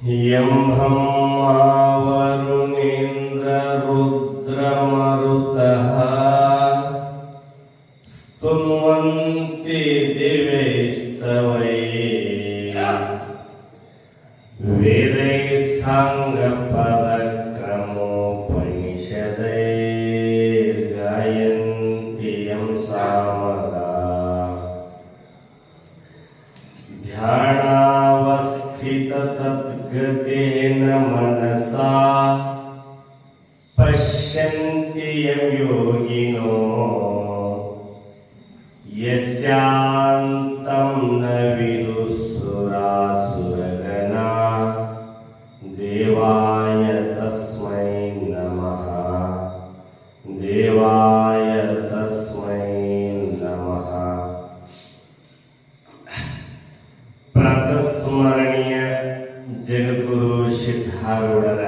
M Brahma ವರುಣೇಂದ್ರ ರುದ್ರಮರುತಃ ಸ್ತುನ್ವಂತಿ ದಿವ್ಯೈಸ್ತವೈಃ ವೇದೈಃ ಸಾಂಗಪದಕ್ರಮೋಪನಿಷದೈರ್ಗಾಯಂತಿ ಯಂ ಸಾಮಗಾಃ ಧ್ಯಾನಾವಸ್ಥಿತತದ್ಗತೇನ ಮನಸಾ ಪಶ್ಯಂತಿ ಯಂ ಯೋಗಿನೋ ಯಸ್ಯಾಂತಂ ನ ವಿದುಃಸುರಾಸುರಗಣಾ ದೇವಾಯ ತಸ್ಮೈ ನಮಃ ದೇವಾಯ ತಸ್ಮೈ ನಮಃ. ಪ್ರಾತಸ್ಮರಣೀಯ ಜಗದ್ಗುರು ಸಿದ್ಧಾರೂಢರ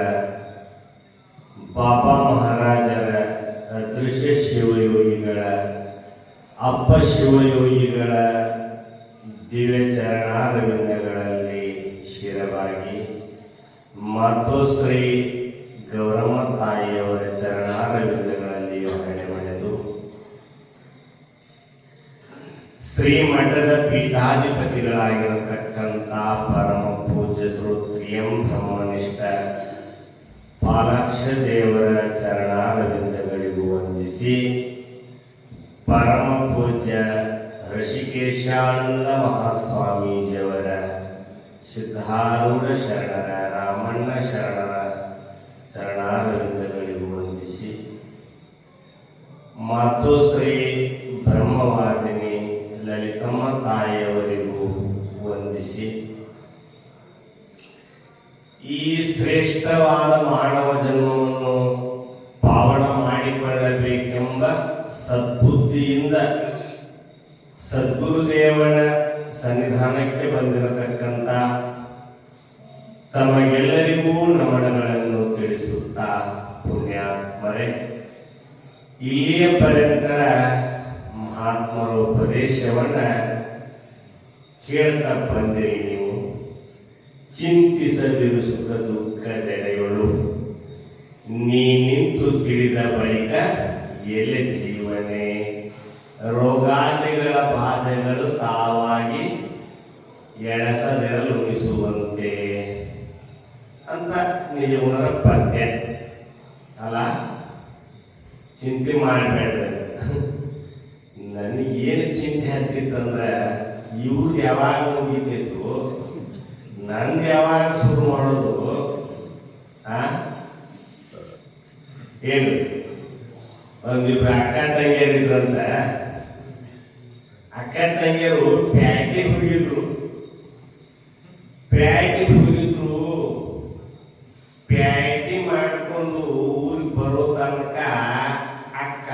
ಬಾಬಾ ಮಹಾರಾಜರ ಅದೃಶ್ಯ ಶಿವಯೋಗಿಗಳ ಅಪ್ಪ ಶಿವಯೋಗಿಗಳ ದಿವ್ಯ ಚರಣಾರವಿಂದಗಳಲ್ಲಿ ಶಿರವಾಗಿ ಮತ್ತು ಶ್ರೀ ಗೌರಮ್ಮ ತಾಯಿಯವರ ಚರಣಾರವಿಂದಗಳಲ್ಲಿ ಹಣೆಮಣೆದು ಶ್ರೀಮಠದ ಪೀಠಾಧಿಪತಿಗಳಾಗಿರತಕ್ಕಂಥ ಪರಮ ಪೂಜ್ಯ ಶ್ರೋತ್ರಿಯಂ ಬ್ರಹ್ಮನಿಷ್ಠ ಪಾಲಾಕ್ಷ ದೇವರ ಚರಣಾರವಿಂದಗಳಿಗೂ ವಂದಿಸಿ ಪರಮ ಪೂಜ್ಯ ಋಷಿಕೇಶಾನಂದ ಮಹಾಸ್ವಾಮೀಜಿಯವರ ಸಿದ್ಧಾರೂಢ ಶರಣರ ರಾಮಣ್ಣ ಶರಣರ ಚರಣಾರವಿಂದಗಳಿಗೂ ವಂದಿಸಿ ಮಾತು ಶ್ರೀ ಬ್ರಹ್ಮವಾದಿನಿ ಲಲಿತಮ್ಮ ತಾಯಿಯವರಿಗೂ ವಂದಿಸಿ ಈ ಶ್ರೇಷ್ಠವಾದ ಮಾನವ ಜನ್ಮವನ್ನು ಪಾವನ ಮಾಡಿಕೊಳ್ಳಬೇಕೆಂಬ ಸದ್ಬುದ್ಧಿಯಿಂದ ಸದ್ಗುರುದೇವನ ಸನ್ನಿಧಾನಕ್ಕೆ ಬಂದಿರತಕ್ಕಂಥ ತಮಗೆಲ್ಲರಿಗೂ ನಮನಗಳನ್ನು ತಿಳಿಸುತ್ತಾ ಪುಣ್ಯಾತ್ಮರೇ, ಇಲ್ಲಿಯ ಪರ್ಯಂತರ ಮಹಾತ್ಮರ ಉಪದೇಶವನ್ನ ಕೇಳ್ತಾ ಬಂದಿರಿ. ನೀವು ಚಿಂತಿಸದಿರು ಸುಖ ದುಃಖದೆಡೆಗಳು, ನೀ ನಿಂತು ತಿಳಿದ ಬಳಿಕ ಎಲೆ ಜೀವನೆ, ರೋಗಾದಿಗಳ ಬಾಧೆಗಳು ತಾವಾಗಿ ಎಳಸದೆರಲುಣಿಸುವಂತೆ ಅಂತ ನಿಜಗುಣರ ಪದ್ಯ ಅಲ್ಲ. ಚಿಂತೆ ಮಾಡಬೇಡ್ರಿ. ನನಗೇನು ಚಿಂತೆ ಹತ್ತಿತ್ತಂದ್ರೆ ಇವ್ರು ಯಾವಾಗ ಮುಗಿತಿತ್ತು, ನಂದು ಯಾವಾಗ ಶುರು ಮಾಡೋದು. ಏನು ಒಂದಿಬ್ರು ಅಕ್ಕ ತಂಗಿಯರಿದ್ರಂತ, ಅಕ್ಕ ತಂಗಿಯರು ಪ್ಯಾಟಿಗೆ ಹೋಗಿದ್ರು. ಪ್ಯಾಟಿ ಮಾಡಿಕೊಂಡು ಊರಿಗೆ ಬರೋ ತನಕ ಅಕ್ಕ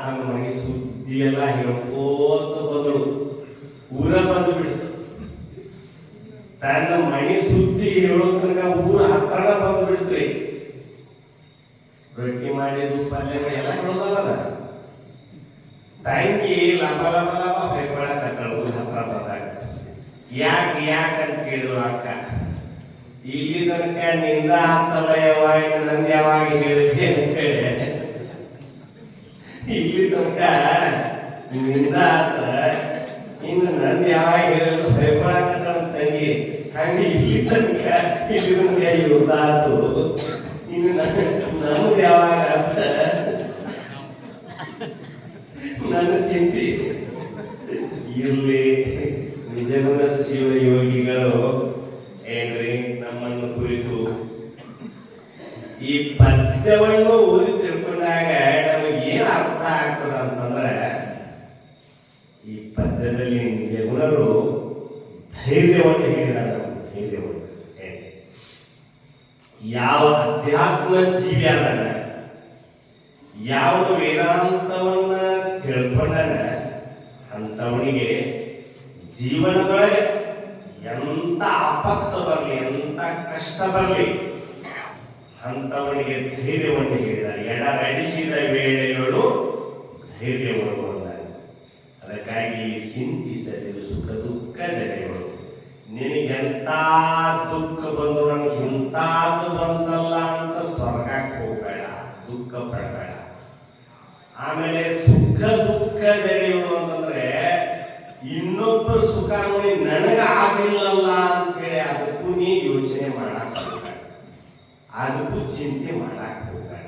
ತನ್ನ ಮನೆ ಸುದ್ದಿ ಎಲ್ಲ ಹೇಳ್ಕೋತ ಬಂದಳು. ಊರ ಬಂದು ಬಿಡ್ತು. ತನ್ನ ಮನೆ ಸುದ್ದಿ ಹೇಳೋ ತನಕ ಊರ ಹತ್ರ ಬಂದು ಬಿಡ್ತ್ರಿ. ರೊಟ್ಟಿ ಮಾಡಿದ್ದು ಪಲ್ಯ ಮಾಡಿ ಎಲ್ಲ ಹೇಳೋದಲ್ಲ. ತಂಗಿ ಲಾಭ ಲಾಭ ಲಾಭ ಹೊಯ್ಕೊಳಕತ್ತಳು ಊರ ಹತ್ರ ಬಂದಾಗ. ಯಾಕಂತ ಕೇಳಿದ್ರು ಅಕ್ಕ. ಇಲ್ಲಿ ತನಕ ನಿಂದ ಆತಲ್ಲ ಯಾವಾಗ, ನಂದು ಯಾವಾಗ ಹೇಳಿದೆ ಅಂತ ಹೇಳಿ ಇಲ್ಲಿ ತನಕ ನಿಂದ ಆತ, ಇನ್ನು ನಂದು ಯಾವಾಗ ಹೇಳಿದ್ರು ಹೊಯ್ಕೊಳಕತ್ತಳ ತಂಗಿ. ಹಂಗೆ ಇಲ್ಲಿ ತನಕ ಇವ್ರದ್ದು ಆತು, ಇನ್ನು ನಮ್ದು ಯಾವಾಗ ಅಂತ ನನ್ನ ಚಿಂತೆ ಇರ್ಲಿ. ನಿಜಗುಣ ಶಿವಯೋಗಿಗಳು ಏನ್ರಿ ನಮ್ಮನ್ನು ಕುರಿತು ಈ ಪದ್ಯವನ್ನು ಓದಿ ತಿಳ್ಕೊಂಡಾಗ ನಮಗೇನು ಅರ್ಥ ಆಗ್ತದ ಅಂತಂದ್ರೆ, ಈ ಪದ್ಯದಲ್ಲಿ ನಿಜಗುಣರು ಧೈರ್ಯವನ್ನು ಹೇಳಿದ್ದಾರೆ. ಧೈರ್ಯವನ್ನು ಯಾವ ಅಧ್ಯಾತ್ಮ ಜೀವಿ ಆದನ, ಯಾವ ವೇದಾಂತವನ್ನ ತಿಳ್ಕೊಂಡನ ಅಂತವನಿಗೆ ಜೀವನದೊಳಗೆ ಎಂತ ಆಪತ್ತು ಬರಲಿ, ಎಂತ ಕಷ್ಟ ಬರಲಿ, ಅಂತವನಿಗೆ ಧೈರ್ಯವನ್ನು ಹೇಳಿದ್ದಾರೆ. ಎಡಗಡಿಸಿದ ವೇಳೆಗಳು ಧೈರ್ಯವನ್ನು. ಅದಕ್ಕಾಗಿ ಚಿಂತಿಸದಿರು ಸುಖ ದುಃಖದೆಡೆಗಳು, ನಿನಗೆಂತ ದುಃಖ ಬಂದ್ರು ನನಗೆ ಇಂಥದ್ದು ಬಂತಲ್ಲ ಅಂತ ಸ್ವರ್ಗಕ್ಕೆ ಹೋಗಬೇಡ, ದುಃಖ ಪಡಬೇಡ. ಆಮೇಲೆ ಸುಖ ದುಃಖದಲ್ಲಿರು ಅಂತಂದ್ರೆ ಇನ್ನೊಬ್ಬರ ಸುಖ ನೋಡಿ ನನಗ ಆಗಿಲ್ಲಲ್ಲ ಅಂತೇಳಿ ಅದಕ್ಕೂ ನೀ ಯೋಚನೆ ಮಾಡಕ್ ಹೋಗಬೇಡ, ಅದಕ್ಕೂ ಚಿಂತೆ ಮಾಡಕ್ ಹೋಗಬೇಡ.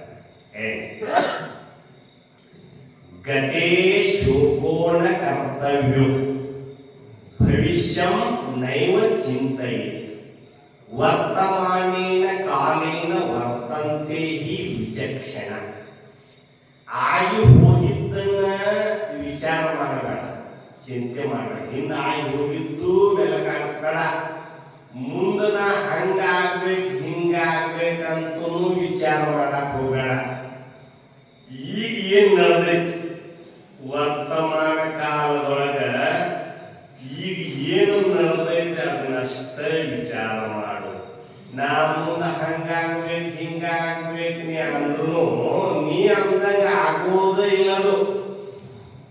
ಗತೇ ಶೋಕೋಣ ಕರ್ತವ್ಯ ಭವಿಷ್ಯಂ ನೈವ ಚಿಂತೆಯೇ ವರ್ತಮಾನೇನ ಕಾಲೇನ ವರ್ತಂತೆ ಹಿ ವಿಚಕ್ಷಣ. ಆಗಿ ಹೋಗಿದ್ದನ್ನ ವಿಚಾರ ಮಾಡಬೇಡ, ಚಿಂತೆ ಮಾಡಬೇಡ. ಹಿಂದ ಆಗಿ ಹೋಗಿದ್ದು ಬೆಳಗಾಡಿಸ್ಬೇಡ. ಮುಂದನ ಹಂಗಾಗ್ಬೇಕು ಹಿಂಗಾಗ್ಬೇಕಂತೂ ವಿಚಾರ ಮಾಡಕ್ ಹೋಗಬೇಡ. ಈಗ ಏನ್ ನಡೆದೈತಿ ವರ್ತಮಾನ ಕಾಲದೊಳಗ, ಈಗ ಏನು ನಡೆದೈತೆ ಅದನ್ನಷ್ಟ ವಿಚಾರ ಮಾಡು. ನಾ ಮುಂದೆ ಹಂಗಾಗ್ಬೇಕು ಹಿಂಗಾಗ್ಬೇಕು ನೀ ಅಂದ್ರು ನೀ ಅಂದಂಗ ಆಗೋದ ಇಲ್ಲದು.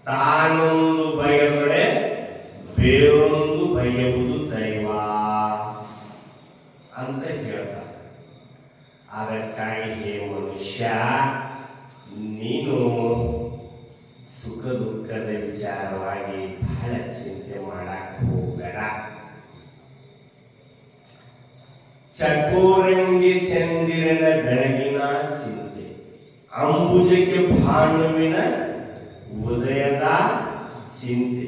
ತಾನೊಂದು ಬಗೆದೊಡೆ ಬೇರೊಂದು ಬಗೆಯುವುದು ದೈವ ಅಂತ ಹೇಳ್ತಾರೆ. ಅದಕ್ಕಾಗಿ ಹೇ ಮನುಷ್ಯ, ನೀನು ಸುಖ ದುಃಖದ ವಿಚಾರವಾಗಿ ಬಹಳ ಚಿಂತೆ ಮಾಡಕ್ ಹೋಗಬೇಡ. ಚಕೋರಂಗಿ ಚಂದಿರನ ಬೆಳಗಿನ ಚಿಂತೆ, ಅಂಬುಜಕ್ಕೆ ಭಾನುವಿನ ಉದಯದ ಚಿಂತೆ,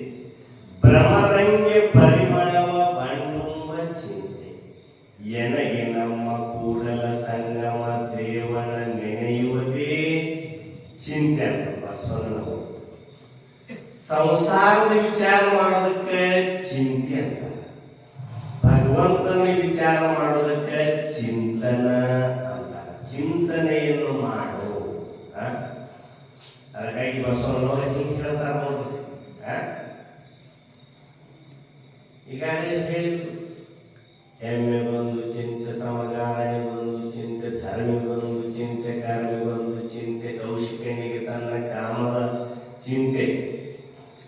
ಭ್ರಮರಂಗೆ ಪರಿಮಳವ ಬಣ್ಣುಂಬ ಚಿಂತೆ, ಎನಗೆ ನಮ್ಮ ಕೂಡಲ ಸಂಗಮ ದೇವನ ನೆನೆಯುವುದೇ ಚಿಂತೆ ಅಂತ ಬಸವಣ್ಣನವರು. ಸಂಸಾರದ ವಿಚಾರ ಮಾಡೋದಕ್ಕೆ ಚಿಂತೆ ಅಂತ, ಭಗವಂತನ ವಿಚಾರ ಮಾಡೋದಕ್ಕೆ ಚಿಂತನ ಅಂತ. ಚಿಂತನೆಯನ್ನು ಮಾಡು. ಅದಕ್ಕಾಗಿ ಬಸವಣ್ಣವರು ಹಿಂಗೆ ಹೇಳ್ತಾರೆ ನೋಡ್ರಿ. ಈಗಾಗಲೇ ಹೇಳಿದ್ರು, ಎಮ್ಮೆಗೊಂದು ಚಿಂತೆ, ಸಮಗಾರನಿಗೊಂದು ಚಿಂತೆ, ಧರ್ಮಿಗೊಂದು ಚಿಂತೆ, ಕರ್ಮಿಗೊಂದು ಚಿಂತೆ, ಕೌಶಿಕನಿಗೆ ತನ್ನ ಕಾಮದ ಚಿಂತೆ,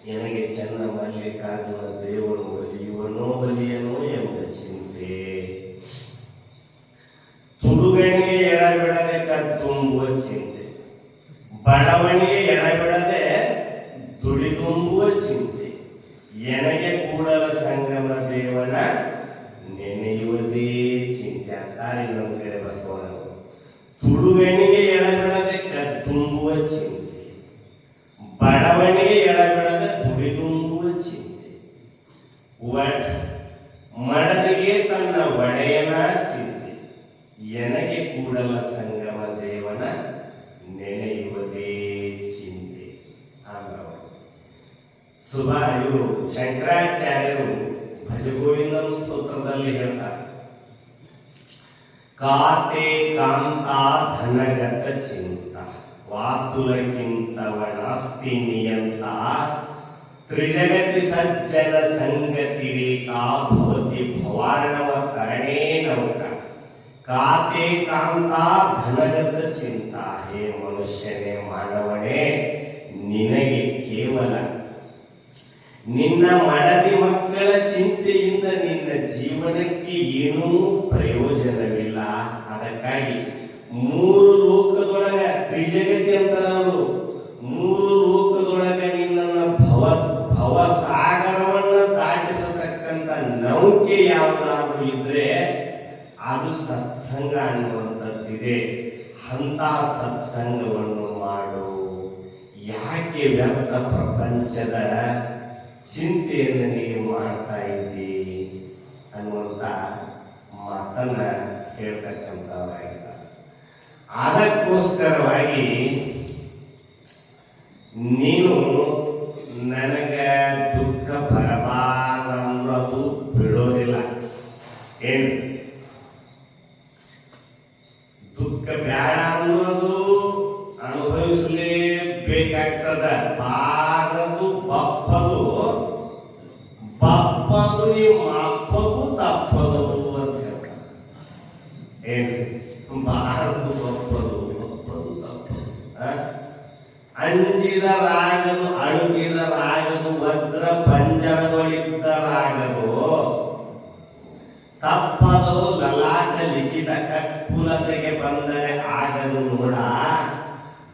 ನನಗೆ ಚೆನ್ನ ಮಲ್ಲಿಕಾರ್ಜುನ ದೇವನು ಒಲಿಯುವನೋ ಒಲಿಯನೋ ಎಂಬ ಚಿಂತೆ, ತುಡುಗಣಿಗೆ ಎಡಬಿಡದೆ ಕತ್ತುಂಬುವ ಚಿಂತೆ, ಬಡವನಿಗೆ ಎಡಬಿಡದೆ ದುಡಿದುಂಬುವ ಚಿಂತೆ, ಎನಗೆ ಕೂಡಲ ಸಂಗಮ ದೇವನ ನೆನೆಯುವುದೇ ಚಿಂತೆ ಅಂತಾರೆ. ಇನ್ನೊಂದು ಕಡೆ ಬಸವಣ್ಣವರು ತುಡುಗಣಿಗೆ ಎಡಬಿಡದೆ ಕತ್ತುಂಬುವ ಚಿಂತೆ, ಬಡವನಿಗೆ ಎಡಬಿಡದೆ ದುಡಿದುಂಬುವ ಚಿಂತೆ, ಮಡದಿಗೆ ತನ್ನ ಒಡೆಯನ ಚಿಂತೆ, ಎನಗೆ ಕೂಡಲ ಸಂಗಮ ದೇವನ ನೆನೆಯುವುದೇ ಚಿಂತೆ. ಇವರು ಶಂಕರಾಚಾರ್ಯರು ಭಜಗೋವಿಂದ ಸ್ತೋತ್ರದಲ್ಲಿ ಹೇಳ್ತಾರೆ, ಕಾತೆ ಕಾಂತ ಧನಗತ ಚಿಂತ ವಾತುಲಕ್ಕಿಂತವನಾಸ್ತಿ ನಿಯಂತ ತ್ರಿಜಗತಿ ಸಜ್ಜನ ಸಂಗತಿ ರೇಖಾ ಭವತಿ ಭವಾರ್ಣವ ಕರಣೇ ನೌಕ. ಕಾತೆ ಕಾಂತ ಧನಗತ ಚಿಂತ, ಹೇ ಮನುಷ್ಯನೇ ಮಾನವನೇ, ನಿನಗೆ ಕೇವಲ ನಿನ್ನ ಮಡದಿ ಮಕ್ಕಳ ಚಿಂತೆಯಿಂದ ನಿನ್ನ ಜೀವನಕ್ಕೆ ಏನೂ ಪ್ರಯೋಜನವಿಲ್ಲ. ಅದಕ್ಕಾಗಿ ಮೂರು ಲೋಕದೊಳಗ ತ್ರಿಜಗತಿ ಅಂತಾರವರು, ಮೂರು ಲೋಕದೊಳಗ ನಿನ್ನ ಭವಸಾಗರವನ್ನ ದಾಟಿಸತಕ್ಕಂತ ನೌಕೆ ಯಾವುದಾದ್ರೂ ಇದ್ರೆ ಅದು ಸತ್ಸಂಗ ಅನ್ನುವಂಥದ್ದಿದೆ. ಅಂತ ಸತ್ಸಂಗವನ್ನು ಮಾಡು. ಯಾಕೆ ವ್ಯರ್ಥ ಪ್ರಪಂಚದ ಚಿಂತೆಯನ್ನು ನೀವು ಮಾಡ್ತಾ ಇದ್ದಿ ಅನ್ನುವಂಥ ಮಾತನ್ನ ಹೇಳ್ತಕ್ಕಂಥವರಾಗಿದ್ದಾರೆ. ಅದಕ್ಕೋಸ್ಕರವಾಗಿ ನೀನು ನನಗ ದುಃಖ ಬರಬಾರದು ಬಿಡೋದಿಲ್ಲ. ಏನು ದುಃಖ ಬೇಡ ಅನ್ನೋದು ಅನುಭವಿಸಲೇಬೇಕಾಗ್ತದ. ಬಾರದು ಬಪ್ಪದು, ಬಪ್ಪದು ನಿಮ್ಮ ಅಪ್ಪದು ತಪ್ಪದು ಅಂತ ಹೇಳ್ತಾರೆ. ಏನು ಬಾರದು ಬಪ್ಪದು, ಬಪ್ಪದು ತಪ್ಪದು. ಅಂಜಿದರಾಗದು, ಅಳುಗಿದರಾಗದು, ವಜ್ರ ಪಂಜರದೊಳಿದ್ದರಾಗದು, ತಪ್ಪದು ಲಲಾಟ ಲಿಖಿತ ಕಕ್ಕುಲತೆಗೆ ಬಂದರೆ ಆಗದು ನೋಡ,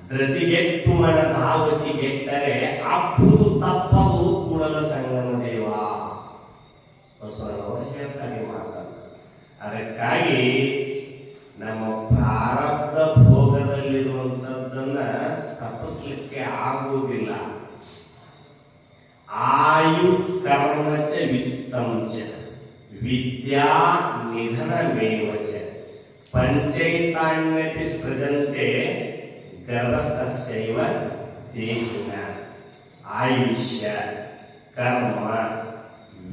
ಧೃತಿಗೆಟ್ಟು ಮನ ಧಾವತಿಗೆಟ್ಟರೆ ಅಪ್ಪುದು ತಪ್ಪದು ಕೂಡಲ ಸಂಗಮ ದೇವ. ಬಸವಣ್ಣವರು ಹೇಳ್ತಾರೆ ಮಾತನ್ನು. ಅದಕ್ಕಾಗಿ ನಮ್ಮ ಪ್ರಾರಬ್ಧ ಭೋಗದಲ್ಲಿರುವಂತದ್ದನ್ನ ತಪ್ಪಿಸ್ಲಿಕ್ಕೆ ಆಗುವುದಿಲ್ಲ. ಆಯು ಕರ್ಮಚ ವಿತ್ತಂಚ ವಿದ್ಯಾ ನಿಧನ ಮೇವಚ ಪಂಚೈತಾನ್ಯತಿ ಸೃಜಂತೆ ಗರ್ಭಸ್ಥಸ್ಯೈವ ದೇಹಿನ. ಆಯುಷ್ಯ, ಕರ್ಮ,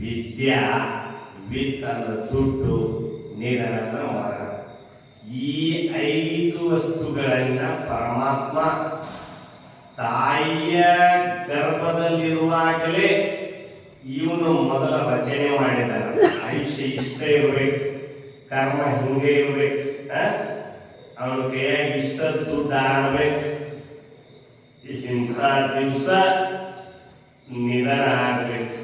ವಿದ್ಯಾ, ವಿತ್ ಅಂದ್ರೆ ದುಡ್ಡು, ನಿಧನ ಅಂದ್ರೆ ಮರಣ. ಈ 5 ವಸ್ತುಗಳನ್ನ ಪರಮಾತ್ಮ ತಾಯಿಯ ಗರ್ಭದಲ್ಲಿರುವಾಗಲೇ ಇವನು ಮೊದಲ ರಚನೆ ಮಾಡಿದ್ದಾನೆ. ಆಯುಷ್ಯ ಇಷ್ಟ ಇರ್ಬೇಕು, ಕರ್ಮ ಹಿಂಗೆ ಇರ್ಬೇಕು, ಅವನ ಕೈಯಾಗ ಇಷ್ಟ ದುಡ್ಡು ಆಡ್ಬೇಕು, ಇಂಥ ದಿವಸ ನಿಧನ ಆಗ್ಬೇಕು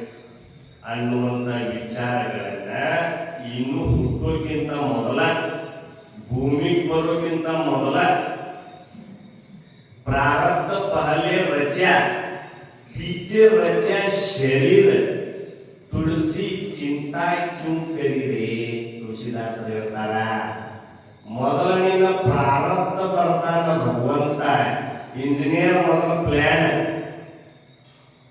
ಅನ್ನುವಂತ ವಿಚಾರಗಳನ್ನ ಇನ್ನು ಹುಟ್ಟೋಕ್ಕಿಂತ ಮೊದಲ, ಭೂಮಿಗೆ ಬರೋಕ್ಕಿಂತ ಮೊದಲ प्रारब्ध पहले रचा, पीछे रचा शरीर, तुलसी चिंता क्यों करी रे. ತುಳಸಿದಾಸರು ಹೇಳ್ತಾರ, ಮೊದಲನಿನ ಪ್ರಾರಬ್ಧ ಬರ್ತಾನ ಭಗವಂತ. ಇಂಜಿನಿಯರ್ ಮೊದಲ ಪ್ಲಾನ್,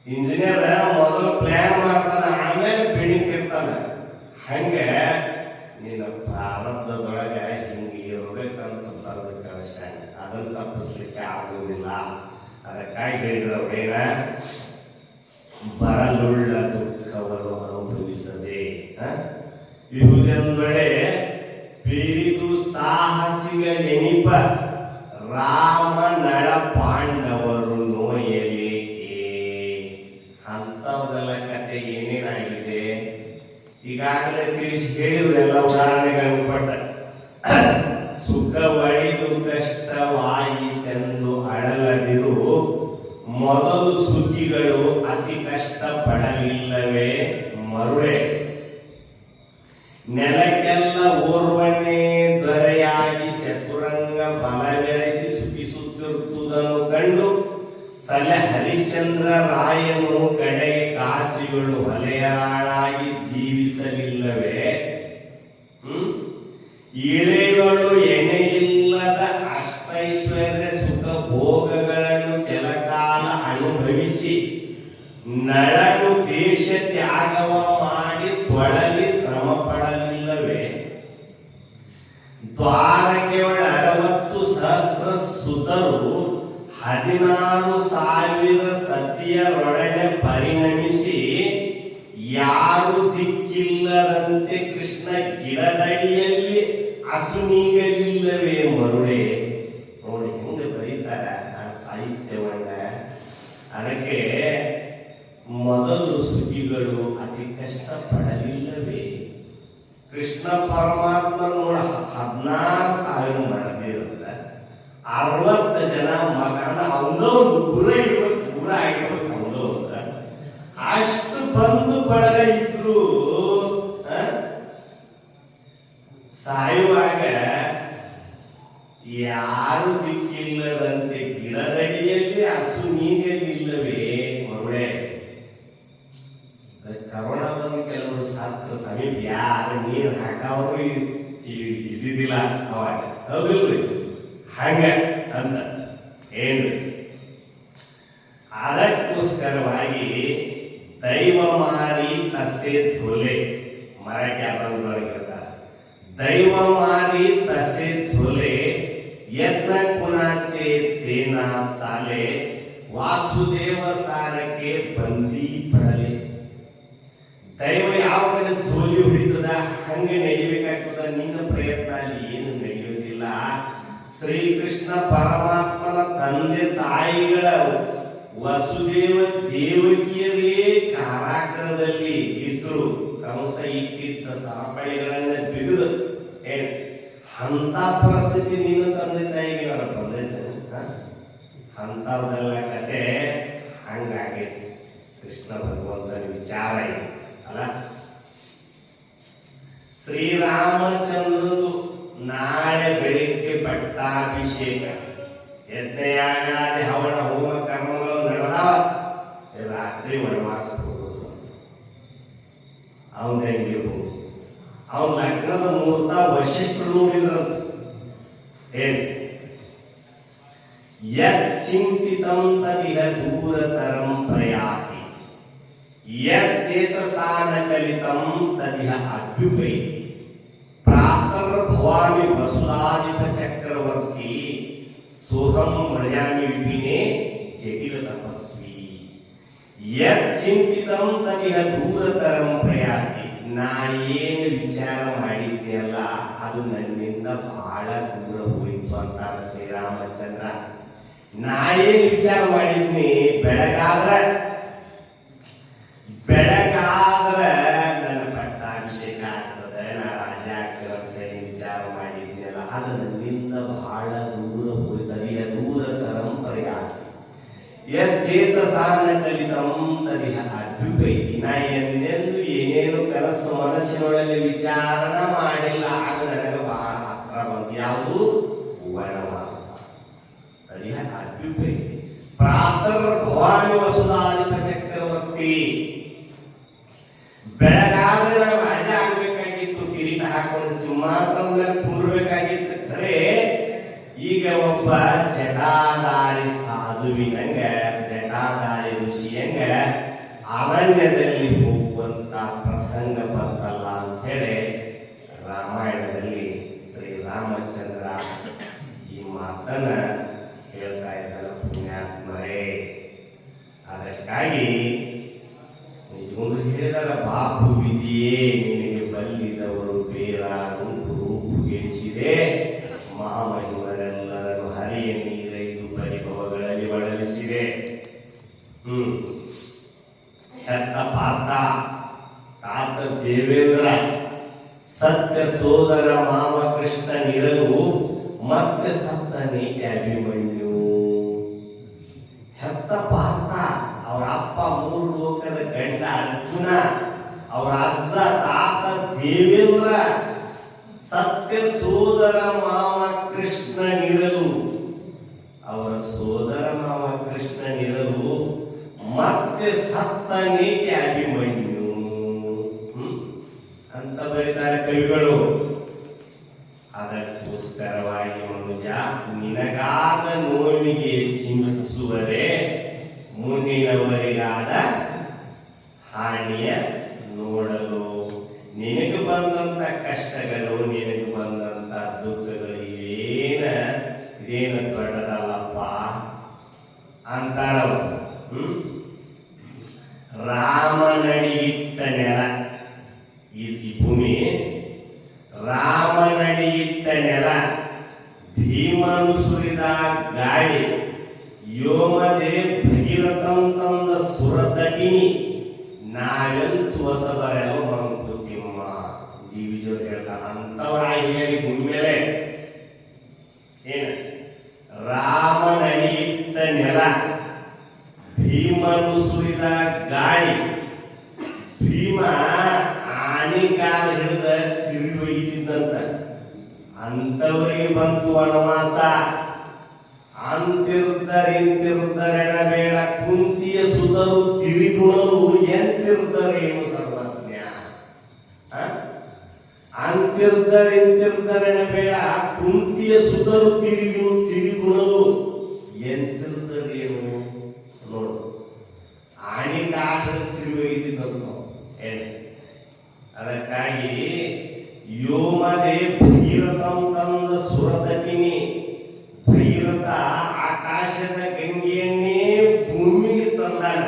ಇಂಜಿನಿಯರ್ ಮೊದಲ ಪ್ಲಾನ್ ಮಾಡ್ತಾನ, ಆಮೇಲೆ ಬಿಲ್ಡಿಂಗ್ ಇರ್ತಾನ. ಹಂಗ ನಿನ್ನ ಪ್ರಾರಬ್ಧದೊಳಗ ಹಿಂಗೆ ಇರ್ಬೇಕಂತ ಬರೆದು ಕಳಿಸ್ತಾನೆ. ಅದನ್ನು ತಪ್ಪಿಸ್ಲಿಕ್ಕೆ ಆಗುವುದಿಲ್ಲ. ಅದಕ್ಕಾಗಿ ಹೇಳಿದ್ರು ಅವ್ರೇನ, ಬರಲುಳ್ಳ ದುಃಖವನ್ನು ಅನುಭವಿಸದೆ ಇಹುದೆಂದೊಡೆ ಪೀರಿದು ಸಾಹಸಿಗಳೆನಿಪ ರಾಮ ನಳ ಪಾಂಡವರು ನೋಯಲೇಕೆ. ಅಂತವರೆಲ್ಲ ಕತೆ ಏನೇನಾಗಿದೆ ಈಗಾಗಲೇ ತಿಳಿಸಿ ಹೇಳಿದ್ರೆಲ್ಲ ಉದಾಹರಣೆಗಳನ್ನು ಕೊಟ್ಟ. ಸುಖವಳಿದು ಕಷ್ಟವಾಯಿತೆಂದು ಅಳಲದಿರು, ಮೊದಲು ಸುಖಿಗಳು ಅತಿ ಕಷ್ಟ ಪಡಲಿಲ್ಲವೇ ಮರುಳೆ. ನೆಲಕ್ಕೆಲ್ಲ ಓರ್ವಣೆ ದೊರೆಯಾಗಿ ಚತುರಂಗ ಬಲವೆರೆಸಿ ಸುಖಿಸುತ್ತಿರುವುದನ್ನು ಕಂಡು ಸಲೆ ಹರಿಶ್ಚಂದ್ರ ರಾಯನು ಕಡೆಗೆ ಕಾಸಿಗಳು ಹೊಲೆಯರಾಳಾಗಿ ಜೀವಿಸಲಿಲ್ಲವೇ. ಇಳೆಗಳು ಎಣೆಯಿಲ್ಲದ ಅಷ್ಟೈಶ್ವರ್ಯ ಸುಖ ಭೋಗಗಳನ್ನು ಕೆಲಕಾಲ ಅನುಭವಿಸಿ ನಳನು ದೇಶ ತ್ಯಾಗವ ಮಾಡಿ ತೊಳಲಿ ಶ್ರಮ ಪಡಲಿಲ್ಲವೇ. ದ್ವಾರಕ್ಕೆ 60,000 ಸುತರು 16,000 ಸತಿಯರೊಡನೆ ಪರಿಣಮಿಸಿ ಯಾರು ದಿಕ್ಕಿಲ್ಲದಂತೆ ಕೃಷ್ಣ ಗಿಡದಡಿಯಲ್ಲಿ ಅಸುನೀಗಲಿಲ್ಲವೇ ಮರುಳೆ. ನೋಡಿ ಹೆಂಗೆ ಬರೀತಾರ ಆ ಸಾಹಿತ್ಯವನ್ನ. ಅದಕ್ಕೆ ಮೊದಲು ಸುಖಿಗಳು ಅತಿ ಕಷ್ಟ ಪಡಲಿಲ್ಲವೇ. ಕೃಷ್ಣ ಪರಮಾತ್ಮ ನೋಡ 16,000 ಮಾಡದಿರುತ್ತ 60 ಜನ ಮಗನ ಅವನೋ ಒಂದು ಗುರ ಇರ್ಬೇಕು, ಗುರ ಆಗಿರ್ಬೇಕು ಅವನೋ ಅಂತ ಅಷ್ಟು ಬಂದು ಬಳಗ ಇದ್ರು. ಸಾಯುವಾಗ ಯಾರು ದಿಕ್ಕಿಲ್ಲದಂತೆ ಗಿಡದಡಿಯಲ್ಲಿ ಹಸು ನೀಗಲಿಲ್ಲವೇ ಮರುಳೆ. ಕರೋನಾ ಬಂದು ಕೆಲವರು ಸತ್ತು ಸಮೀಪ ಯಾರು ನೀರು ಹಾಕವರು ಇದ್ದಿದ್ದಿಲ್ಲ ಅವಾಗ, ಹೌದಿಲ್ರಿ? ಹಂಗ ಅಂತ ಏನ್ರಿ. ಅದಕ್ಕೋಸ್ಕರವಾಗಿ ದೈವ ಮಾರಿ ತಸೆ ಝೋಲೆ, ಮರಾಠಿ ಅಭಂಗದೊಳಗಿರ್ತಾರೆ. ದೈವ ಮಾರಿ तसे झोले यत्न कुणाचे देना चाले वासुदेव सारखे बंदी पडले. ದೈವ ಯಾವ ಕಡೆ ಝೋಲಿ ಹೊಡಿತದ ಹಂಗೆ ನಡಿಬೇಕಾಗ್ತದ. ನಿನ್ನ ಪ್ರಯತ್ನ ಅಲ್ಲಿ ಏನು ನಡೆಯುವುದಿಲ್ಲ. ಶ್ರೀಕೃಷ್ಣ ಪರಮಾತ್ಮನ ತಂದೆ ತಾಯಿಗಳ ವಸುದೇವ ದೇವಕಿಯರೇ ಕಾರಾಗೃಹದಲ್ಲಿ ಇದ್ರು. ಕಂಸ ಇಟ್ಟಿದ್ದ ಸರಪಳಿಗಳನ್ನ ಬಿಗಿದು ಅಂತ ಪರಿಸ್ಥಿತಿ ನಿನ್ನ ತಂದೆ ತಾಯಿಗೆ ನಾನು ಬಂದೈತೆ. ಅಂತವ್ರದೆಲ್ಲ ಕತೆ ಹಂಗಾಗೈತಿ. ಕೃಷ್ಣ ಭಗವಂತನ ವಿಚಾರ ಇದೆ ಅಲ್ಲ. ಶ್ರೀರಾಮಚಂದ್ರದು ನಾಳೆ ಬೆಳಿಗ್ಗೆ ಪಟ್ಟಾಭಿಷೇಕ, ಯಜ್ಞಯಾಗಾದಿ ಹವನ ಹೋಮ ಕರ್ಮಗಳು ನಡೆದಾವ. ರಾತ್ರಿ ವನವಾಸ ಹೋಗೋದು ಅವನ ಹೆಂಗಿರ್ಬೋದು. ಅವನ ಲಗ್ನದ ಮುಹೂರ್ತ ವಶಿಷ್ಠರು ನೋಡಿದ್ರಂತ. ಹೇಳಿ, ಯಚ್ಚಿಂತಿತಂ ತದಿಹ ದೂರತರಂ ಪ್ರಯಾತಿ, ಯಚ್ಚೇತಸಾನ ಕಲಿತಂ ತದಿಹ ಅಭ್ಯುಪೈತಿ. ಪ್ರಾತರ್ಭವಾಮಿ ವಸುಧಾಧಿಪ ಚಕ್ರವರ್ತಿ, ಸೋಹಂ ಮೃಜಾಮಿ ವಿಪಿನೇ ಜಟಿಲ ತಪಸ್ವಿ. ಯಚ್ಚಿಂತಿತಂ ತದಿಹ ದೂರತರಂ ಪ್ರಯಾತಿ. ನಾನೇನು ವಿಚಾರ ಮಾಡಿದ್ನೆಲ್ಲ ಅದು ನನ್ನಿಂದ ಬಹಳ ದೂರ ಹೋಯಿತು ಅಂತಾರ ಶ್ರೀರಾಮಚಂದ್ರ. ನಾ ಏನು ವಿಚಾರ ಮಾಡಿದ್ನಿ, ಬೆಳಗಾದ್ರ ನನ್ನ ಪಟ್ಟಾಭಿಷೇಕ ಆಗ್ತದೆ, ನಾ ರಾಜ ಆಗ್ತದೆ ವಿಚಾರ ಮಾಡಿದ್ನೆಲ್ಲ ಅದು ನನ್ನಿಂದ ಬಹಳ ದೂರ ಹೋಯ್ತದೆ. ದೂರತರಂ ಪ್ರಯಾತಿ ಯಚ್ಚೇತಸಾನ ಕಲಿತಂ ತದಿಹ ಅಭ್ಯುಪೈತಿ. ನಾ ಎಂದೆಂದು ಏನೇನು ಕನಸು ಮನಸ್ಸಿನೊಳಗೆ ವಿಚಾರಣ ಮಾಡಿಲ್ಲ, ಅದು ನನಗೆ ಬಹಳ ಹತ್ರ ಬಂತು. ಯಾವುದು? ವನವಾಸ. ತದಿಹ ಅಭ್ಯುಪೈತಿ. ಪ್ರಾತರ್ಭವಾಮಿ ವಸುಧಾಧಿಪ ಚಕ್ರವರ್ತಿ. ಬೆಳಗಾದ್ರೆ ನಾವು ರಾಜ ಆಗ್ಬೇಕಾಗಿತ್ತು, ಕಿರೀಟ ಹಾಕೊಂಡು ಸಿಂಹಾಸನ ಮೇಲೆ ಕೂರ್ಬೇಕಾಗಿತ್ತು. ಖರೆ ಈಗ ಒಬ್ಬ ಜಟಾಧಾರಿ ಸಾಧುವಿನಂಗ, ಜಟಾಧಾರಿ ಋಷಿಯಂಗ ಅರಣ್ಯದಲ್ಲಿ ಹೋಗುವಂತ ಪ್ರಸಂಗ ಬಂತಲ್ಲ ಅಂತೇಳಿ ರಾಮಾಯಣದಲ್ಲಿ ಶ್ರೀರಾಮಚಂದ್ರ ಈ ಮಾತನ್ನ ಹೇಳ್ತಾ ಇದ್ದಾನೆ. ಪುಣ್ಯಾತ್ಮರೇ, ಅದಕ್ಕಾಗಿ ನಿಜಗೊಂಡು ಹೇಳಿದಾರ, ಬಾಪು ವಿಧಿಯೇ ನಿನಗೆ ಬಲ್ಲಿದವರು ಬೇರಾರುಂಟು, ರೂಪುಗೆಡಿಸಿದೆ ಮಹಾಮಹಿಮರೆಲ್ಲರನ್ನು ಹರಿಯ ನೀರೈದು ಪರಿಭವಗಳಲ್ಲಿ ಬಳಲಿಸಿದೆ. ಹೆತ್ತ ಪಾರ್ಥ, ತಾತ ದೇವೇಂದ್ರ, ಸತ್ಯ ಸೋದರ ಮಾವ ಕೃಷ್ಣ ನಿರಲು, ಮತ್ತೆ ಸತ್ತನೇ ಅಭಿಮನ್ಯು. ಹೆತ್ತ ಪಾರ್ಥ, ಅವರ ಅಪ್ಪ ಮೂರು ಲೋಕದ ಗಂಡ ಅರ್ಜುನ, ಅವರ ಅಜ್ಜ ತಾತ ದೇವೇಂದ್ರ, ಸತ್ಯ ಸೋದರ ಮಾವ ಕೃಷ್ಣ ನಿರಲು, ಅವರ ಸೋದರ ಮಾವ ಕೃಷ್ಣ ನಿರಲು, ಮತ್ತೆ ಸತ್ತನೇಕೆ ಅಭಿಮನ್ಯು ಅಂತ ಬರೀತಾರೆ ಕವಿಗಳು. ಅದಕ್ಕೋಸ್ಕರವಾಗಿ ಮನುಜ, ನಿನಗಾದ ನೋವಿಗೆ ಚಿಂತಿಸುವರೆ ಮುಂದಿನವರಿಗಾದ ಹಾನಿಯ ನೋಡಲು. ನಿನಗೆ ಬಂದಂತ ಕಷ್ಟಗಳು, ನಿನಗೆ ಬಂದಂತ ದುಃಖಗಳು ಇದೇನು ದೊಡ್ಡದಲ್ಲಪ್ಪ ಅಂತಾರವ. ರಾಮನಡಿಯಿಟ್ಟ ನೆಲ, ಈ ಭೂಮಿ ರಾಮನಡಿಯಿಟ್ಟ ನೆಲ, ಭೀಮನು ಸುರಿದ ಗಾಳಿ, ಯೋಮದೆ ಭಗೀರಥಂ ತಂದ ಸುರತಟಿನಿ, ನಾವೆಂತು ಹೊಸಬರೆಲ್ಲ ಮಂಕುತಿಮ್ಮ. ಡಿವಿಜನ್ ಹೇಳ್ತಾರ ಅಂತವರಾಗಿ ಹೇಳಿ ಭೂಮಿ ಮೇಲೆ ಏನ ರಾಮನಡಿಯಿಟ್ಟ ನೆಲ, ಭೀಮನು ಸುರಿದ ಗಾಳಿ. ಭೀಮ ಆನೆ ಕಾಲ ಹಿಡಿದ ತಿರುಗಿ ಒಯ್ದಿದ್ದಂತ, ಅಂತವರಿಗೆ ಬಂತು ವನವಾಸ. ಅಂತಿರುತ್ತರೆಣಬೇಡ, ಕುಂತಿಯ ಸುತರು ತಿರಿದುಣಲು ಎಂತಿರುತ್ತರೇನು ಸರ್ವಜ್ಞ. ಅಂತಿರುತ್ತರೆಣಬೇಡ, ಕುಂತಿಯ ಸುತರು ತಿರಿದುಣಲು ಎಂತಿರುತ್ತರೇನು. ನೋಡು, ಆಣಿ ಕಾಲ ತಿರುಗಿದ್ದಂತ ಹೇಳಿ. ಅದಕ್ಕಾಗಿ ಯೋಮದೆ ಭಗೀರಥಂ ತಂದ ಸುರತಟಿನಿ, ಭಗೀರಥ ಆಕಾಶದ ಗಂಗೆಯನ್ನೇ ಭೂಮಿಗೆ ತಂದಾನ.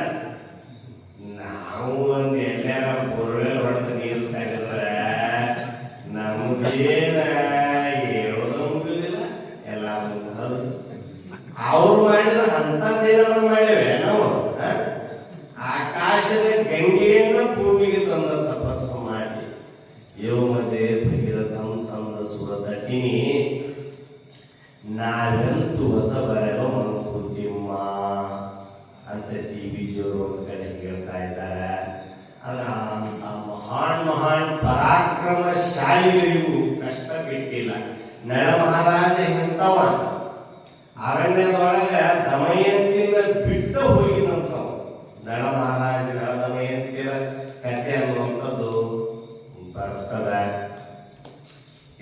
ನಾವು ಒಂದು ಎಲ್ಲಾರ ಬೋರ್ವೆಲ್ ಹೊಡೆದ ನೀರು ತೆಗೆದ್ರೆ ನಮಗೇನ ಹೇಳೋದು ಮುಗಿದಿಲ್ಲ, ಎಲ್ಲ ಹೌದು. ಅವ್ರು ಮಾಡಿದ ಅಂತದ್ದೇನಾದ್ರು ಮಾಡೇವೆ ನಾವು. ಆಕಾಶದ ಗಂಗೆಯನ್ನ ಭೂಮಿಗೆ ತಂದ ತಪಸ್ಸು ಮಾಡಿ, ಯೋಮದೆ ಭಗೀರಥಂ ತಂದ ಸುರತಟಿನಿ, ನಾವೆಂತೂ ಹೊಸ ಬರೆಯೋ ಮಂಕುತಿಮ್ಮ ಅಂತ ಟಿವಿಜಿಯವರು ಒಂದು ಕಡೆ ಹೇಳ್ತಾ ಇದ್ದಾರೆ. ಅಲ್ಲ, ಅಂತ ಮಹಾನ್ ಪರಾಕ್ರಮ ಪರಾಕ್ರಮಶಾಲಿಗಳಿಗೂ ಕಷ್ಟ ಬಿಟ್ಟಿಲ್ಲ. ನಳ ಮಹಾರಾಜ ಇಂಥವ ಅರಣ್ಯದೊಳಗ ದಮಯಂತಿನ ಬಿಟ್ಟು ಹೋಗಿದಂಥವ. ನಳ ಮಹಾರಾಜ ನಳ ದಮಯಂತಿರ ಕಥೆ ಅನ್ನುವಂಥದ್ದು ಬರ್ತದ.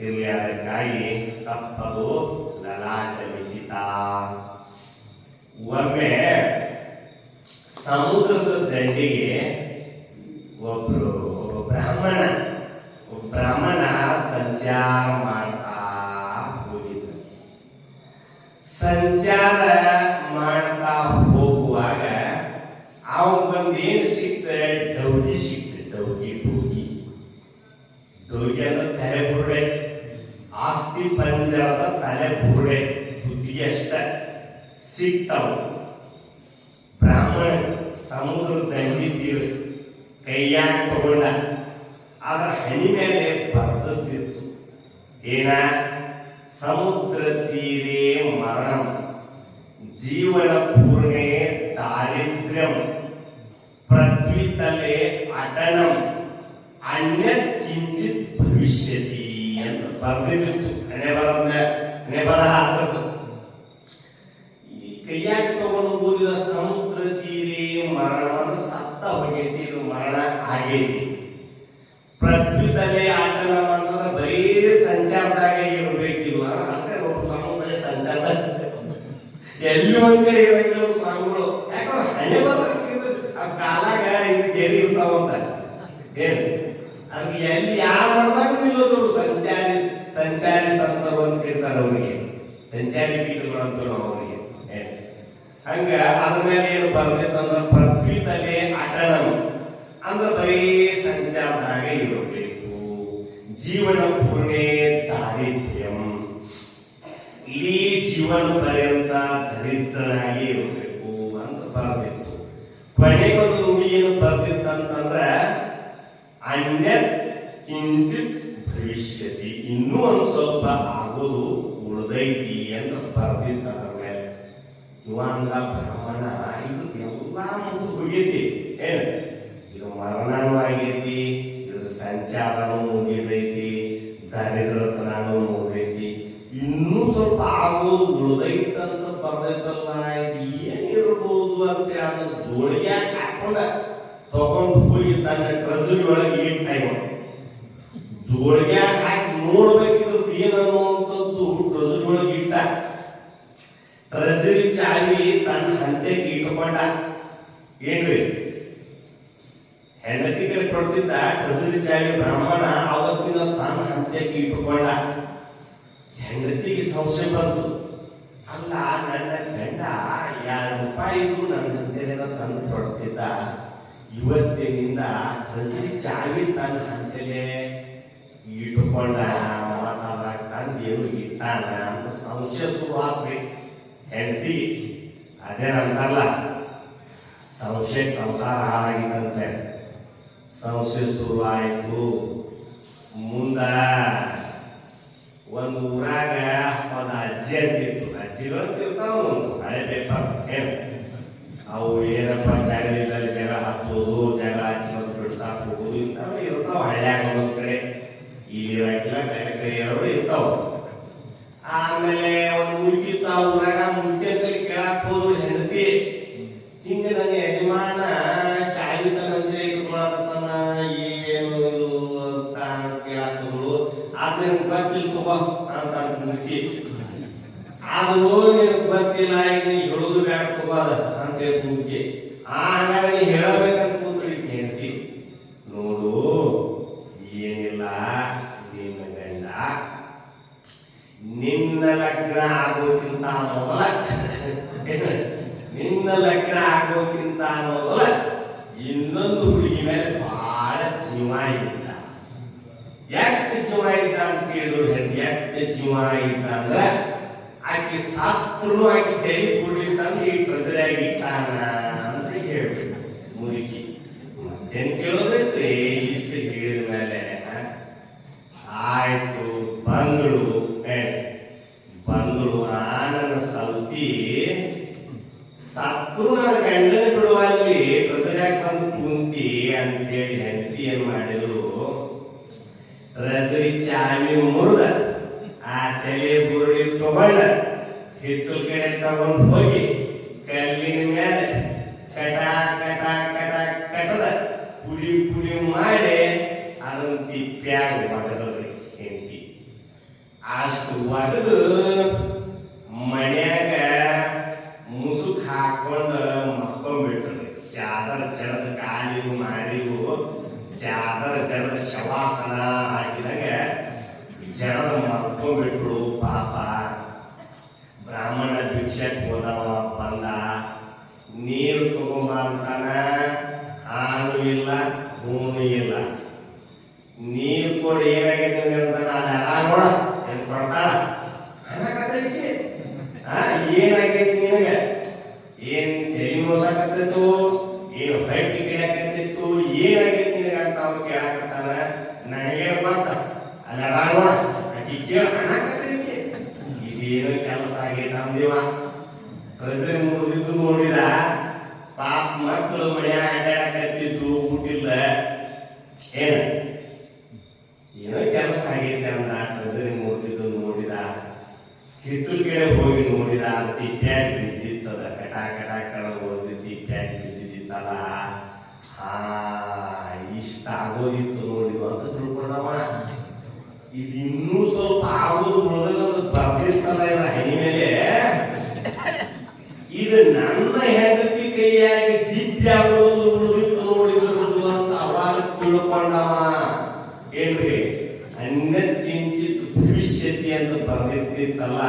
ಇರ್ಲಿ, ಅದಕ್ಕಾಗಿ ತಪ್ಪದು ಲಲಾಟ ಲಿಖಿತ. ಒಮ್ಮೆ ಸಮುದ್ರದ ದಂಡಿಗೆ ಒಬ್ಬ ಬ್ರಾಹ್ಮಣ ಸಂಚಾರ ಮಾಡ್ತಾ ಹೋಗಿದ್ದ. ಸಂಚಾರ ಮಾಡ್ತಾ ಹೋಗುವಾಗ ಅವನ್ ಬಂದು ಏನ್ ಸಿಕ್ತ? ಡೌಗಿ ಸಿಕ್ತ. ಡೌಗಿ ಅಂದ್ರೆ ತಲೆ ಬುರುಡೆ, ಆಸ್ತಿ ಪಂಜರದ ತಲೆ ಬುರುಡೆ, ಬುದ್ಧಿಗೆ ಅಷ್ಟ ಸಿಕ್ತಾವ. ಬ್ರಾಹ್ಮಣ ಸಮುದ್ರ ದಂಡಿ ತೀರ ಕೈಯಾಗ ತಗೊಂಡ. ಅದರ ಹಣಿ ಮೇಲೆ ಬರೆದಿತ್ತು ಏನ? ಸಮುದ್ರ ತೀರೇ ಮರಣಂ, ಜೀವನ ಪೂರ್ಣೆ ದಾರಿದ್ರ್ಯಂ, ಪೃಥ್ವಿತಲೆ ಅಟನಂ, ಅನ್ಯತ್ ಕಿಂಚಿತ್ ಭವಿಷ್ಯತಿ ಅಂತ ಬರೆದಿತ್ತು. ಹಣೆ ಬರಹ ಆಗ್ತದ. ಈ ಕೈಯಾಗ ತಗೊಂಡು ಹೋಗಿದ ಸಮುದ್ರ ತೀರೇ ಮರಣವನ್ನು ಸತ್ತ ಹೋಗೈತಿ, ಇದು ಮರಣ ಆಗೈತಿ. ಪೃಥ್ವಿತಲೆ ಅಟನಂ ಅಂತಂದ್ರೆ ಬರೀ ಸಂಚಾರದಾಗ ಇರಬೇಕಿದು. ಅದಕ್ಕೆ ಸಮುದ್ರ ಸಂಚಾರ ಎಲ್ಲಿ ಒಂದ್ ಕಡೆ ಇರಂಗಿಲ್ಲ ಸ್ವಾಮಿಗಳು. ಯಾಕಂದ್ರೆ ಹಣೆ ಬರಹ ಆ ಕಾಲಾಗ ಇದು ಗೆರಿ ಇರ್ತಾವಂತ. ಏನು ಅದಕ್ಕೆ ಎಲ್ಲಿ ಯಾವ ಮಾಡಿದಾಗ ನಿಲ್ಲೋದು? ಸಂಚಾರಿ ಸಂತರು ಅಂತ ಇರ್ತಾರೆ ಅವರಿಗೆ, ಸಂಚಾರಿ ಪೀಠಗಳು ಅಂತ ನಾವು ಅವರಿಗೆ. ಹಂಗ ಅದ್ರ ಮೇಲೆ ಏನು ಬರ್ದಿತ್ತಂದ್ರ ಪೃಥ್ವಿತಲೆ ಅಟನಂ ಅಂದ್ರೆ ಬರೀ ಸಂಚಾರದಾಗ ಇರಬೇಕು. ಜೀವನ ಪೂರ್ಣೆ ದಾರಿದ್ರ್ಯಂ, ಇಡೀ ಜೀವನ ಪರ್ಯಂತ ದರಿದ್ರನಾಗಿ ಇರಬೇಕು ಅಂತ ಬರ್ದಿತ್ತು. ಕೊನೆಗೊಂದು ನುಡಿ ಏನು ಬರ್ದಿತ್ತಂತಂದ್ರ ಅನ್ಯತ್ ಕಿಂಚಿತ್ ಭವಿಷ್ಯತಿ, ಇನ್ನೂ ಒಂದು ಸ್ವಲ್ಪ ಆಗೋದು ಉಳಿದೈತಿ ಅಂತ ಬರ್ದಿತ್ತ. ಅದರ ಮೇಲೆ ಇವ ಅಂದ ಬ್ರಾಹ್ಮಣ, ಇದು ಎಲ್ಲಾ ಮುಗಿದು ಹೋಗೈತಿ. ಏನು ಇದು ಮರಣನೂ ಆಗೈತಿ, ಇದ್ರ ಸಂಚಾರನೂ ಮುಗಿದೈತಿ, ದರಿದ್ರತನೂ ಮುಗಿದೈತಿ, ಇನ್ನೂ ಸ್ವಲ್ಪ ಆಗೋದು ಉಳಿದೈತಂತ ಬರ್ದೈತಲ್ಲ, ಇದು ಏನಿರ್ಬೋದು ಅಂತೇಳಿ ಅದನ್ನ ಜೋಳಿಗೆ ಹಾಕೊಂಡ ತಗೊಂಡು ಹೋಗಿ ತನ್ನ ಟ್ರೆಜರಿ ಒಳಗೆ ಇಟ್ಟ. ಜೋಳಿಗೆ ಹಾಕಿ ನೋಡ್ಬೇಕಿದ್ರದ್ದು ಏನನ್ನುವಂಥದ್ದು ಟ್ರೆಜರಿ ಒಳಗೆ ಇಟ್ಟ. ಟ್ರೆಜರಿ ಚಾವಿ ತನ್ನ ಹಂತೆಗೆ ಇಟ್ಕೊಂಡ. ಏನ್ರಿ ಹೆಂಡತಿ ಕಡೆ ಕೊಡ್ತಿದ್ದ ಟ್ರೆಜರಿ ಚಾವಿ ಬ್ರಾಹ್ಮಣ ಅವತ್ತಿನ ತನ್ನ ಹಂತೆಗೆ ಇಟ್ಕೊಂಡ. ಹೆಂಡತಿಗೆ ಸಂಶಯ ಬಂತು, ಅಲ್ಲ ನನ್ನ ಗಂಡ ₹2 ಇದ್ದು ನನ್ನ ಹಂತೆನ ತಂದು ಕೊಡ್ತಿದ್ದ, ಇವತ್ತಿನಿಂದ ಟ್ರೆಜರಿ ಚಾವಿ ತನ್ನ ಹಂತೆಲೆ ಇಟ್ಟುಕೊಂಡ, ಅದ್ರಾಗ ತಂದೇನು ಇಟ್ಟಾನ ಅಂತ ಸಂಶಯ ಶುರು ಆಗ್ರಿ ಹೆಂಡತಿ. ಅದೇನಂತಾರಲ್ಲ, ಸಂಶಯ ಸಂಸಾರ ಹಾಳಾಗಿತ್ತಂತೆ. ಸಂಶಯ ಶುರು ಆಯ್ತು. ಮುಂದ ಒಂದು ಊರಾಗ ಒಂದು ಅಜ್ಜಿ ಅಂತಿತ್ತು. ಅಜ್ಜಿಗಳು ಇರ್ತಾವ ಒಂದು ಹಳೆ ಪೇಪರ್. ಏನು ಅವು ಏನಪ್ಪ ಜಾಗದಲ್ಲಿ ಜಗ ಹಚ್ಚೋದು, ಜಗ ಹಚ್ಚಿ ಮತ್ತು ಬಿಡ್ಸಾಕ್ ಹೋಗೋದು ಇಂಥವು ಇರ್ತಾವ ಹಳ್ಳ್ಯಾಗ ಒಂದೊಂದ್ ಕಡೆ. ಇಲ್ಲಿ ಇರಾಕಿಲ್ಲ, ಬೇರೆ ಕಡೆ ಇರೋರು ಇರ್ತಾವ. ಆಮೇಲೆ ಒಂದು ಮುಲ್ಕಿತ್ತ ಊರಾಗ, ಮುಲ್ಕಿ ಅಂತ ಕೇಳಾಕ್ ಹೋದ್ರು ಹೆಂಡತಿ. ಹಿಂಗೆ ನನ್ನ ಯಜಮಾನ ಚಾವಿ ತನಂತೆ ಇಟ್ಕೊಳಕತ್ತಾನ, ಏನು ಇದು ಅಂತ ಕೇಳಾಕ್ ಹೋದ್ರು. ಆದ್ರೆ ಗೊತ್ತಿಲ್ಲ ತಗೋ ಅಂತ ಮುಲ್ಕಿ. ಅದು ನಿನಗ್ ಗೊತ್ತಿಲ್ಲ, ಈಗ ನೀ ಹೇಳೋದು ಬೇಡ ತಗೋ ಅದ ಅಂತ ಹೇಳಿ ಮುಲ್ಕಿ. ಹಂಗಾರೆ ನೀ ಹೇಳಬೇಕಂತ ಕೂತ್ರಿ ಹೆಂಡತಿ. ನೋಡು, ಏನಿಲ್ಲ, ನಿನ್ನ ಗಂಡ ನಿನ್ನ ಲಗ್ನ ಆಗೋಕ್ಕಿಂತ ಮೊದಲ ಇನ್ನೊಂದು ಹುಡುಗಿ ಮೇಲೆ ಬಹಳ ಜೀವ ಇದ್ದ. ಯಾಕೆ ಜೀವ ಇದ್ದ ಅಂತ ಕೇಳಿದ್ರು ಹೆಂಡತಿ. ಯಾಕೆ ಜೀವ ಇದ್ದ ಅಂದ್ರ ಆಕಿ ಸತ್ರು ಆಕಿ ತೆರಿ ಕುಡಿ ತಂದು ಈ ಟ್ರೆಜರಿಯಾಗಿ ಇಟ್ಟಾನ ಅಂತ ಹೇಳ್ಬೇಕು ಮುದುಕಿ. ಮತ್ತೇನ್ ಕೇಳೋದೈತ್ರಿ? ಇಷ್ಟು ಹೇಳಿದ ಮೇಲೆ ಆಯ್ತು, ಬಂದಳು. ನನ್ನ ಸೌತಿ ಸತ್ರು ನನ್ನ ಗಂಡನ ಬಿಡುವಲ್ಲಿ ಟ್ರೆಜರಿಯಾಗಿ ಬಂದು ಕುಂತಿ ಅಂತೇಳಿ ಹೆಂಡತಿ ಏನ್ ಮಾಡಿದ್ರು, ರಜರಿ ಚಾವಿ ಮುರಿದ ಆ ತಲೆ ಬುರುಡಿ ತಗೊಂಡ ಹಿತ್ತಲ ಕಡೆ ತಗೊಂಡು ಹೋಗಿ ಕಲ್ಲಿನ ಮೇಲೆ ಕಟ ಕಟ ಕಟ ಕಟದ ಪುಡಿ ಪುಡಿ ಮಾಡಿ ಅದನ್ನ ತಿಪ್ಪ್ಯಾಗ ಒಗದ್ರಿ ಹೆಂಡತಿ. ಅಷ್ಟು ಒಗದು ಮನ್ಯಾಗ ಮುಸುಕ್ ಹಾಕೊಂಡು ಮಕ್ಕೊಂಡ್ಬಿಟ್ರಿ. ಚಾದರ್ ಜಡದ ಕಾಲಿಗೂ ಮಾರಿಗೂ ಚಾದರ್ ಜಡದ ಶವಾಸನ ಹಾಕಿದಾಗ ಜಡದ ಮಕ್ಕೊಂಡ್ಬಿಟ್ರು. ಪಾಪ ಬ್ರಾಹ್ಮಣ ಭಿಕ್ಷಕ್ ಹೋದವ ಬಂದ, ನೀರು ತಗೊಂಬ ಅಂತಾನ. ಹಾಲು ಇಲ್ಲ, ಹೂನು ಇಲ್ಲ. ನೀರು ಕೊಡಿ, ಏನಾಗೈತೆ ಅಂತಾನ. ಅಲ್ಲ ನೋಡ ಏನ್ ಕೊಡ್ತಾಳ ಅನ್ನಕತ್ತೈತಿ. ಏನಾಗೈತಿ ನಿನಗ? ಏನ್ ತಲೆ ಮೋಸಕತ್ತಿತ್ತು, ಏನು ಹಟ್ಟಿ ಗಿಡಕತ್ತಿತ್ತು, ಏನಾಗೈತಿ ನಿನಗ ಅಂತ ಅವ್ ಕೇಳಕತ್ತಾನ. ನನಗೇನು ಗೊತ್ತ, ಅಲ್ಲ ನೋಡ ಆಕಿ ಕೇಳ ಅನ್ನಕತ್ತೈತಿ. ಇದೇನು ಕೆಲಸ ಆಗೈತೆ ನಮ್ದಿವ. ಪ್ರಜೆ ಮುರಿದಿದ್ದು ನೋಡಿದ. ಪಾಪ ಮಕ್ಕಳು ಮನ್ಯಾಗ ಅಡ್ಡಾಡಕತ್ತಿದ್ದು ಬಿಟ್ಟಿಲ್ಲ. ಏನೋ ಕೆಲಸ ಆಗೈತೆ ಅಂದ. ಟ್ರೆಜರಿ ಮುರಿದಿದ್ದು ನೋಡಿದ. ಹಿತ್ತಲ ಕಡೆ ಹೋಗಿ ನೋಡಿದ. ಅದು ತಿಪ್ಪ್ಯಾಗ ಬಿದ್ದಿತ್ತದ. ಕಟ ಕಟ ಕಳೆದು ಹೋಗಿ ತಿಪ್ಪ್ಯಾಗ ಬಿದ್ದಿತ್ತಲ್ಲ. ಇಷ್ಟ ಆಗೋದಿತ್ತು ನೋಡಿದ್ವು ಅಂತ ತಿಳ್ಕೊಂಡವ. ಇದು ಇನ್ನೂ ಸ್ವಲ್ಪ ಆಗೋದು ಉಳಿದ ಬರ್ದಿರ್ತಲ್ಲ ಇದ್ರ ಹಣಿ ಮೇಲೆ. ಇದು ನನ್ನ ಹೆಂಡತಿ ಕೈಯಾಗಿ ಜಿಪ್ಪಿ ಆಗೋದು ಉಳಿದಿತ್ತು ನೋಡಿದ್ರು ಅಂತ ಅವಾಗ ತಿಳ್ಕೊಂಡವ. ಏನ್ರಿ, ಅನ್ಯತ್ಕಿಂಚಿತ್ ಭವಿಷ್ಯತಿ ಅಂತ ಬರ್ದಿರ್ತಿತ್ತಲ್ಲ,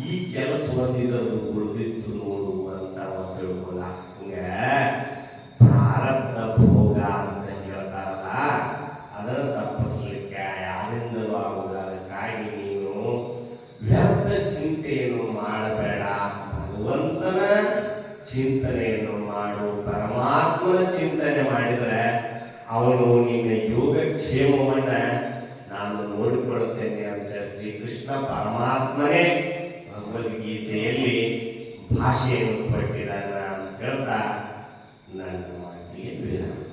ಈ ಕೆಲಸ ಒಂದಿದ್ದು ಉಳಿದಿತ್ತು ನೋಡು ಅಂತ ತಿಳ್ಕೊಂಡ. ಹಂಗ ಪ್ರಾರಬ್ಧ ಭೋಗ ಅಂತ ಹೇಳ್ತಾರಲ್ಲ, ಅದನ್ನು ತಪ್ಪಿಸ್ಲಿಕ್ಕೆ ಯಾರಿಂದಲೂ ಆಗುವುದು. ಅದಕ್ಕಾಗಿ ನೀನು ವ್ಯರ್ಥ ಚಿಂತೆಯನ್ನು ಮಾಡಬೇಡ. ಭಗವಂತನ ಚಿಂತನೆಯನ್ನು ಮಾಡು. ಪರಮಾತ್ಮನ ಚಿಂತನೆ ಮಾಡಿದ್ರೆ ಅವನು ನಿನ್ನ ಯೋಗಕ್ಷೇಮವನ್ನ ನಾನು ನೋಡಿಕೊಳ್ಳುತ್ತೇನೆ ಅಂತ ಶ್ರೀಕೃಷ್ಣ ಪರಮಾತ್ಮನೇ ಭಗವದ್ಗೀತೆಯಲ್ಲಿ ಭಾಷೆಯನ್ನು ಕೊಟ್ಟಿದ್ದಾನ ಅಂತ ಹೇಳ್ತಾ ನನ್ನ ಮಾತಿಗೆ ವಿರಾಮ.